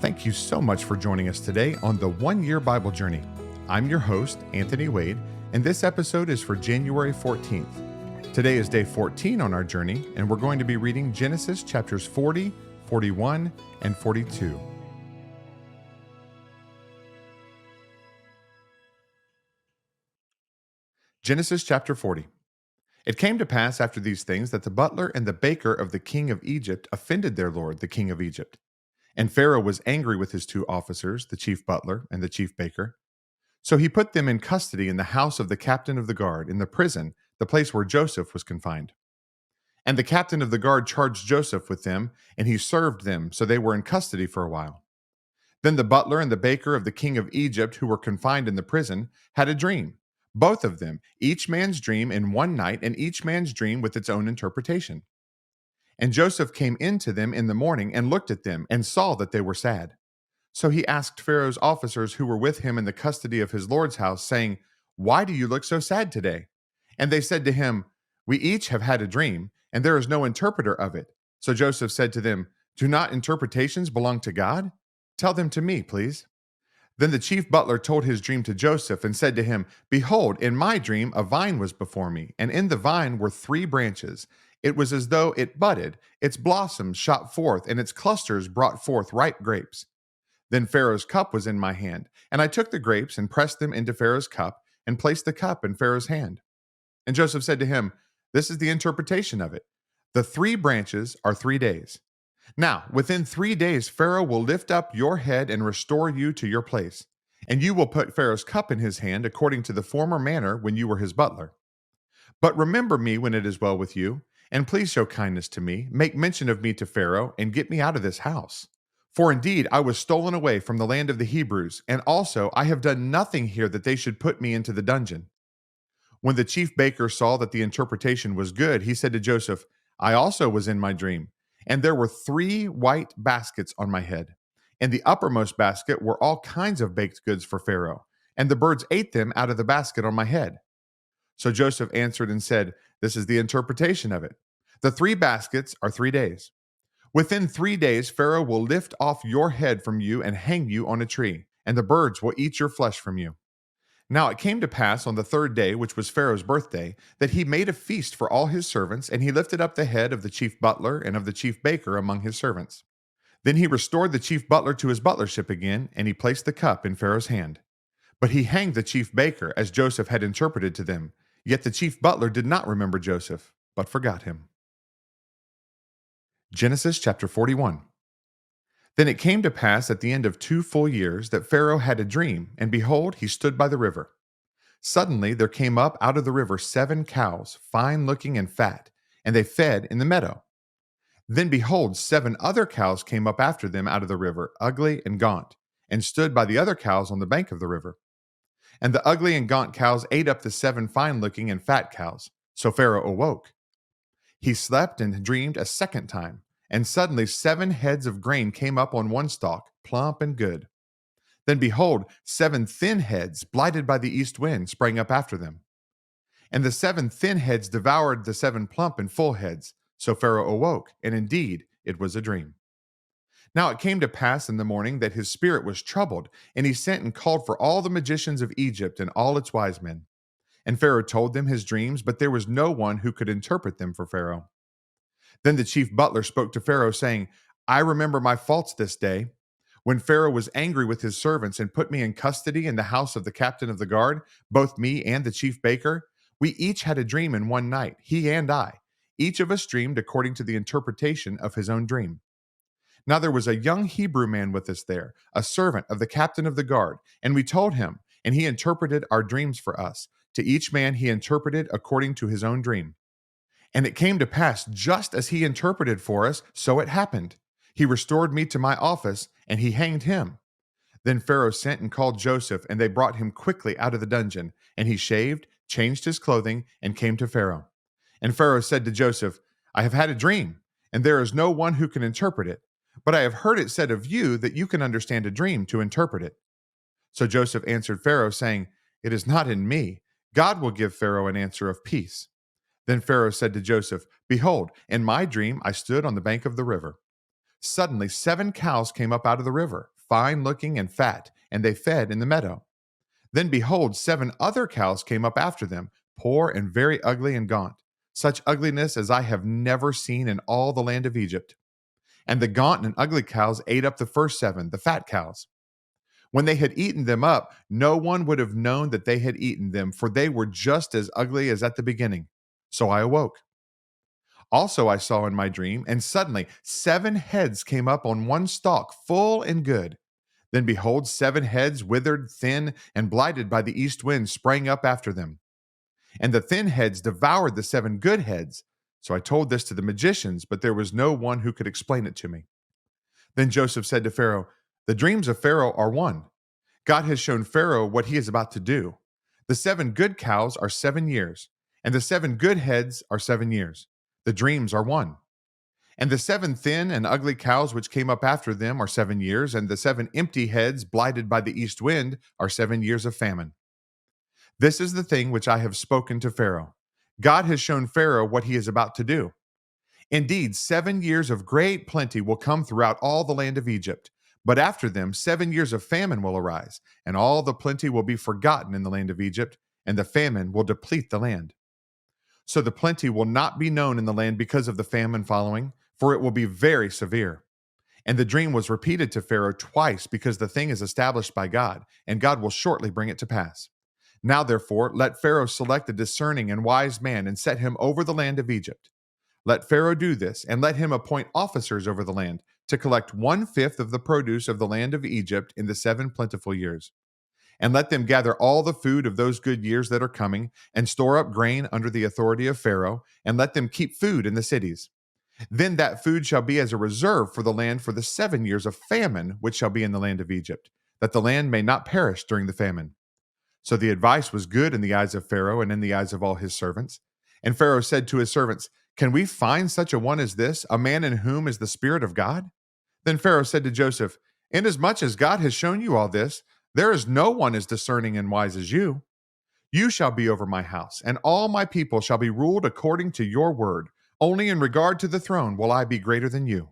Thank you so much for joining us today on the 1 Year Bible Journey. I'm your host, Anthony Wade, and this episode is for January 14th. Today is day 14 on our journey, and we're going to be reading Genesis chapters 40, 41, and 42. Genesis chapter 40. It came to pass after these things that the butler and the baker of the king of Egypt offended their lord, the king of Egypt. And Pharaoh was angry with his two officers, the chief butler and the chief baker. So he put them in custody in the house of the captain of the guard, in the prison, the place where Joseph was confined. And the captain of the guard charged Joseph with them, and he served them, so they were in custody for a while. Then the butler and the baker of the king of Egypt, who were confined in the prison, had a dream. Both of them, each man's dream in one night, and each man's dream with its own interpretation. And Joseph came in to them in the morning and looked at them, and saw that they were sad. So he asked Pharaoh's officers who were with him in the custody of his lord's house, saying, "Why do you look so sad today?" And they said to him, "We each have had a dream, and there is no interpreter of it." So Joseph said to them, "Do not interpretations belong to God? Tell them to me, please." Then the chief butler told his dream to Joseph and said to him, "Behold, in my dream a vine was before me, and in the vine were three branches. It was as though it budded, its blossoms shot forth, and its clusters brought forth ripe grapes. Then Pharaoh's cup was in my hand, and I took the grapes and pressed them into Pharaoh's cup and placed the cup in Pharaoh's hand." And Joseph said to him, "This is the interpretation of it. The three branches are 3 days. Now, within 3 days, Pharaoh will lift up your head and restore you to your place. And you will put Pharaoh's cup in his hand according to the former manner when you were his butler. But remember me when it is well with you, and please show kindness to me. Make mention of me to Pharaoh, and get me out of this house. For indeed, I was stolen away from the land of the Hebrews, and also I have done nothing here that they should put me into the dungeon." When the chief baker saw that the interpretation was good, he said to Joseph, "I also was in my dream, and there were three white baskets on my head. In the uppermost basket were all kinds of baked goods for Pharaoh, and the birds ate them out of the basket on my head." So Joseph answered and said, "This is the interpretation of it. The three baskets are 3 days. Within 3 days, Pharaoh will lift off your head from you and hang you on a tree, and the birds will eat your flesh from you." Now it came to pass on the third day, which was Pharaoh's birthday, that he made a feast for all his servants, and he lifted up the head of the chief butler and of the chief baker among his servants. Then he restored the chief butler to his butlership again, and he placed the cup in Pharaoh's hand. But he hanged the chief baker, as Joseph had interpreted to them. Yet the chief butler did not remember Joseph, but forgot him. Genesis chapter 41. Then it came to pass at the end of 2 full years that Pharaoh had a dream, and behold, he stood by the river. Suddenly there came up out of the river 7 cows, fine looking and fat, and they fed in the meadow. Then behold, 7 other cows came up after them out of the river, ugly and gaunt, and stood by the other cows on the bank of the river. And the ugly and gaunt cows ate up the 7 fine looking and fat cows. So Pharaoh awoke. He slept and dreamed a second time, and suddenly 7 heads of grain came up on one stalk, plump and good. Then behold, 7 thin heads, blighted by the east wind, sprang up after them. And the 7 thin heads devoured the 7 plump and full heads. So Pharaoh awoke, and indeed it was a dream. Now it came to pass in the morning that his spirit was troubled, and he sent and called for all the magicians of Egypt and all its wise men. And Pharaoh told them his dreams, but there was no one who could interpret them for Pharaoh. Then the chief butler spoke to Pharaoh, saying, "I remember my faults this day. When Pharaoh was angry with his servants and put me in custody in the house of the captain of the guard, both me and the chief baker, we each had a dream in one night, he and I. Each of us dreamed according to the interpretation of his own dream. Now there was a young Hebrew man with us there, a servant of the captain of the guard, and we told him, and he interpreted our dreams for us. To each man he interpreted according to his own dream. And it came to pass just as he interpreted for us, so it happened. He restored me to my office, and he hanged him." Then Pharaoh sent and called Joseph, and they brought him quickly out of the dungeon. And he shaved, changed his clothing, and came to Pharaoh. And Pharaoh said to Joseph, "I have had a dream, and there is no one who can interpret it. But I have heard it said of you that you can understand a dream to interpret it." So Joseph answered Pharaoh, saying, "It is not in me. God will give Pharaoh an answer of peace." Then Pharaoh said to Joseph, "Behold, in my dream I stood on the bank of the river." Suddenly 7 cows came up out of the river, fine looking and fat, and they fed in the meadow. Then behold, 7 other cows came up after them, poor and very ugly and gaunt, such ugliness as I have never seen in all the land of Egypt. And the gaunt and ugly cows ate up the first 7, the fat cows. When they had eaten them up, no one would have known that they had eaten them, for they were just as ugly as at the beginning. So I awoke. Also, I saw in my dream, and suddenly 7 heads came up on one stalk, full and good. Then behold, 7 heads, withered, thin, and blighted by the east wind, sprang up after them. And the thin heads devoured the 7 good heads. So I told this to the magicians, but there was no one who could explain it to me. Then Joseph said to Pharaoh, "The dreams of Pharaoh are one. God has shown Pharaoh what he is about to do. The 7 good cows are 7 years, and the 7 good heads are 7 years. The dreams are one. And the 7 thin and ugly cows which came up after them are 7 years, and the 7 empty heads blighted by the east wind are 7 years of famine. This is the thing which I have spoken to Pharaoh. God has shown Pharaoh what he is about to do. Indeed, 7 years of great plenty will come throughout all the land of Egypt. But after them, 7 years of famine will arise, and all the plenty will be forgotten in the land of Egypt, and the famine will deplete the land. So the plenty will not be known in the land because of the famine following, for it will be very severe. And the dream was repeated to Pharaoh twice because the thing is established by God, and God will shortly bring it to pass. Now, therefore, let Pharaoh select a discerning and wise man and set him over the land of Egypt. Let Pharaoh do this, and let him appoint officers over the land to collect 1/5 of the produce of the land of Egypt in the 7 plentiful years. And let them gather all the food of those good years that are coming, and store up grain under the authority of Pharaoh, and let them keep food in the cities. Then that food shall be as a reserve for the land for the 7 years of famine which shall be in the land of Egypt, that the land may not perish during the famine. So the advice was good in the eyes of Pharaoh and in the eyes of all his servants. And Pharaoh said to his servants, "Can we find such a one as this, a man in whom is the Spirit of God?" Then Pharaoh said to Joseph, "Inasmuch as God has shown you all this, there is no one as discerning and wise as you. You shall be over my house, and all my people shall be ruled according to your word. Only in regard to the throne will I be greater than you."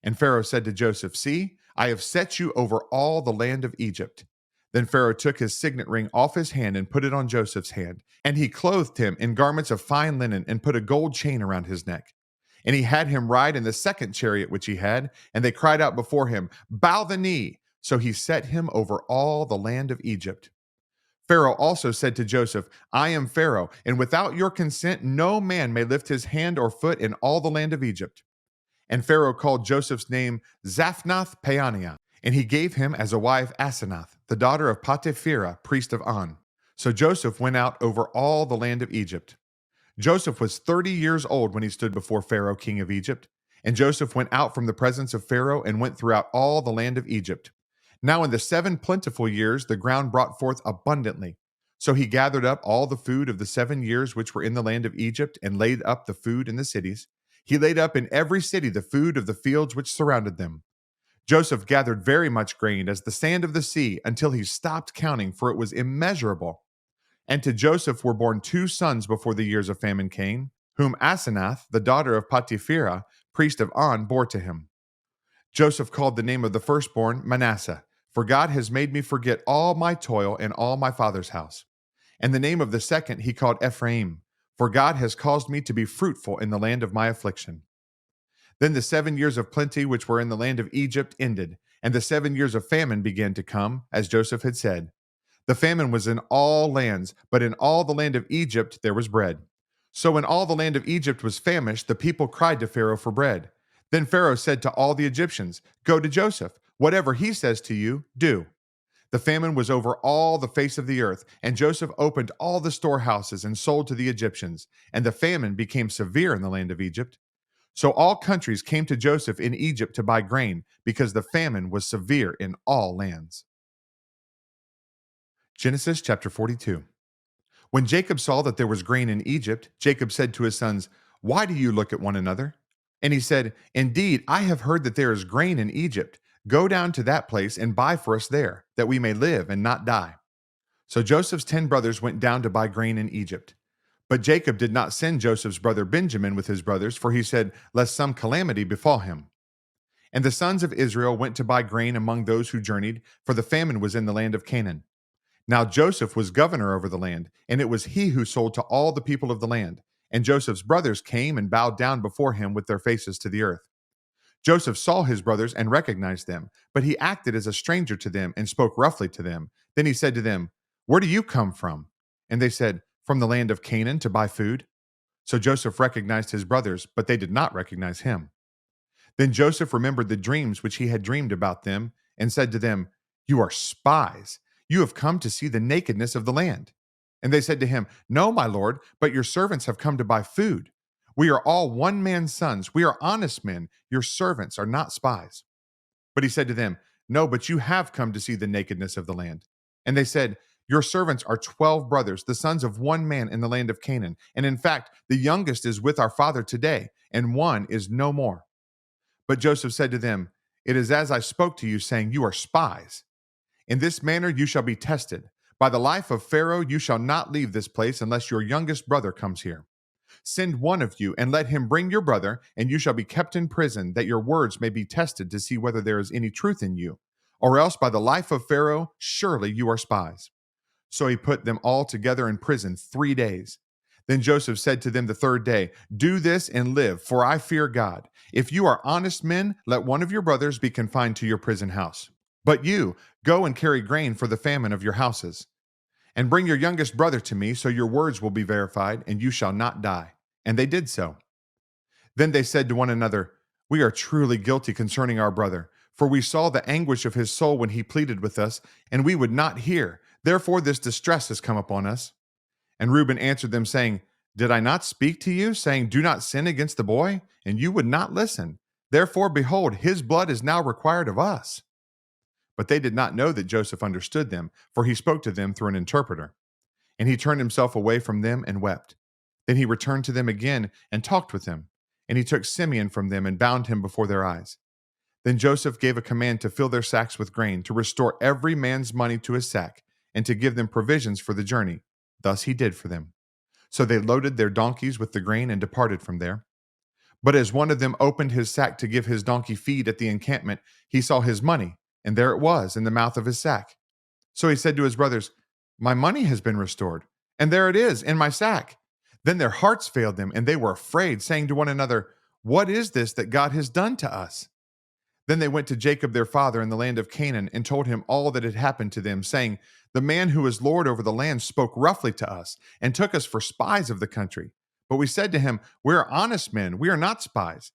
And Pharaoh said to Joseph, "See, I have set you over all the land of Egypt." Then Pharaoh took his signet ring off his hand and put it on Joseph's hand. And he clothed him in garments of fine linen and put a gold chain around his neck. And he had him ride in the second chariot which he had. And they cried out before him, "Bow the knee." So he set him over all the land of Egypt. Pharaoh also said to Joseph, "I am Pharaoh, and without your consent, no man may lift his hand or foot in all the land of Egypt." And Pharaoh called Joseph's name Zaphnath Paaneah, and he gave him as a wife Asenath, the daughter of Potipherah, priest of On. So Joseph went out over all the land of Egypt. Joseph was 30 years old when he stood before Pharaoh, king of Egypt. And Joseph went out from the presence of Pharaoh and went throughout all the land of Egypt. Now in the 7 plentiful years, the ground brought forth abundantly. So he gathered up all the food of the 7 years which were in the land of Egypt and laid up the food in the cities. He laid up in every city the food of the fields which surrounded them. Joseph gathered very much grain as the sand of the sea until he stopped counting, for it was immeasurable. And to Joseph were born 2 sons before the years of famine came, whom Asenath, the daughter of Potipherah, priest of On, bore to him. Joseph called the name of the firstborn Manasseh, for God has made me forget all my toil and all my father's house. And the name of the second he called Ephraim, for God has caused me to be fruitful in the land of my affliction. Then the 7 years of plenty which were in the land of Egypt ended, and the 7 years of famine began to come, as Joseph had said. The famine was in all lands, but in all the land of Egypt there was bread. So when all the land of Egypt was famished, the people cried to Pharaoh for bread. Then Pharaoh said to all the Egyptians, "Go to Joseph. Whatever he says to you, do." The famine was over all the face of the earth, and Joseph opened all the storehouses and sold to the Egyptians, and the famine became severe in the land of Egypt. So all countries came to Joseph in Egypt to buy grain, because the famine was severe in all lands. Genesis chapter 42. When Jacob saw that there was grain in Egypt, Jacob said to his sons, "Why do you look at one another?" And he said, "Indeed, I have heard that there is grain in Egypt. Go down to that place and buy for us there, that we may live and not die." So Joseph's 10 brothers went down to buy grain in Egypt. But Jacob did not send Joseph's brother Benjamin with his brothers, for he said, "Lest some calamity befall him." And the sons of Israel went to buy grain among those who journeyed, for the famine was in the land of Canaan. Now Joseph was governor over the land, and it was he who sold to all the people of the land. And Joseph's brothers came and bowed down before him with their faces to the earth. Joseph saw his brothers and recognized them, but he acted as a stranger to them and spoke roughly to them. Then he said to them, "Where do you come from?" And they said, "From the land of Canaan to buy food." So Joseph recognized his brothers, but they did not recognize him. Then Joseph remembered the dreams which he had dreamed about them and said to them, "You are spies. You have come to see the nakedness of the land." And they said to him, "No, my lord, but your servants have come to buy food. We are all one man's sons. We are honest men. Your servants are not spies." But he said to them, "No, but you have come to see the nakedness of the land." And they said, "Your servants are 12 brothers, the sons of one man in the land of Canaan. And in fact, the youngest is with our father today, and one is no more." But Joseph said to them, "It is as I spoke to you, saying, You are spies. In this manner you shall be tested. By the life of Pharaoh you shall not leave this place unless your youngest brother comes here. Send one of you and let him bring your brother, and you shall be kept in prison, that your words may be tested to see whether there is any truth in you. Or else by the life of Pharaoh, surely you are spies." So he put them all together in prison 3 days. Then Joseph said to them the third day, "Do this and live, for I fear God. If you are honest men, let one of your brothers be confined to your prison house. But you, go and carry grain for the famine of your houses. And bring your youngest brother to me, so your words will be verified, and you shall not die." And they did so. Then they said to one another, "We are truly guilty concerning our brother, for we saw the anguish of his soul when he pleaded with us, and we would not hear. Therefore this distress has come upon us." And Reuben answered them, saying, "Did I not speak to you, saying, 'Do not sin against the boy'? And you would not listen. Therefore, behold, his blood is now required of us." But they did not know that Joseph understood them, for he spoke to them through an interpreter. And he turned himself away from them and wept. Then he returned to them again and talked with them. And he took Simeon from them and bound him before their eyes. Then Joseph gave a command to fill their sacks with grain, to restore every man's money to his sack, and to give them provisions for the journey. Thus he did for them. So they loaded their donkeys with the grain and departed from there. But as one of them opened his sack to give his donkey feed at the encampment, he saw his money, and there it was in the mouth of his sack. So he said to his brothers, "My money has been restored, and there it is in my sack." Then their hearts failed them, and they were afraid, saying to one another, "What is this that God has done to us?" Then they went to Jacob their father in the land of Canaan and told him all that had happened to them, saying, "The man who is lord over the land spoke roughly to us and took us for spies of the country. But we said to him, 'We are honest men, we are not spies.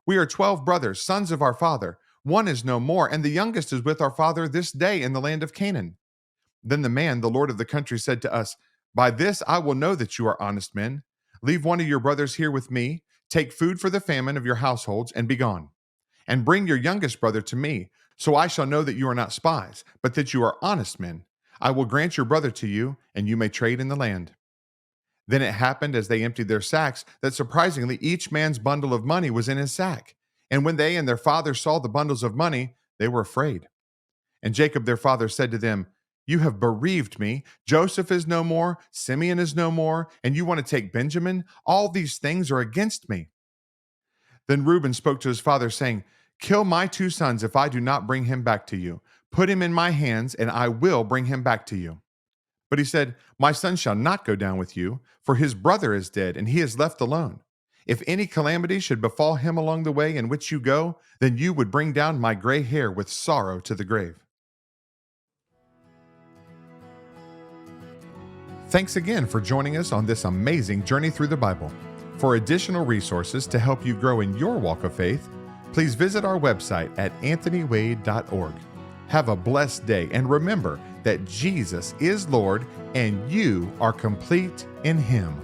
We are 12 brothers, sons of our father. One is no more, and the youngest is with our father this day in the land of Canaan.' Then the man, the lord of the country, said to us, 'By this I will know that you are honest men. Leave one of your brothers here with me, take food for the famine of your households, and be gone. And bring your youngest brother to me, so I shall know that you are not spies, but that you are honest men. I will grant your brother to you, and you may trade in the land.' Then it happened as they emptied their sacks that surprisingly each man's bundle of money was in his sack. And when they and their father saw the bundles of money, they were afraid. And Jacob their father said to them, 'You have bereaved me. Joseph is no more, Simeon is no more, and you want to take Benjamin? All these things are against me.' Then Reuben spoke to his father, saying, 'Kill my 2 sons if I do not bring him back to you. Put him in my hands, and I will bring him back to you.' But he said, 'My son shall not go down with you, for his brother is dead, and he is left alone. If any calamity should befall him along the way in which you go, then you would bring down my gray hair with sorrow to the grave.'" Thanks again for joining us on this amazing journey through the Bible. For additional resources to help you grow in your walk of faith, please visit our website at anthonywade.org. Have a blessed day, and remember that Jesus is Lord and you are complete in Him.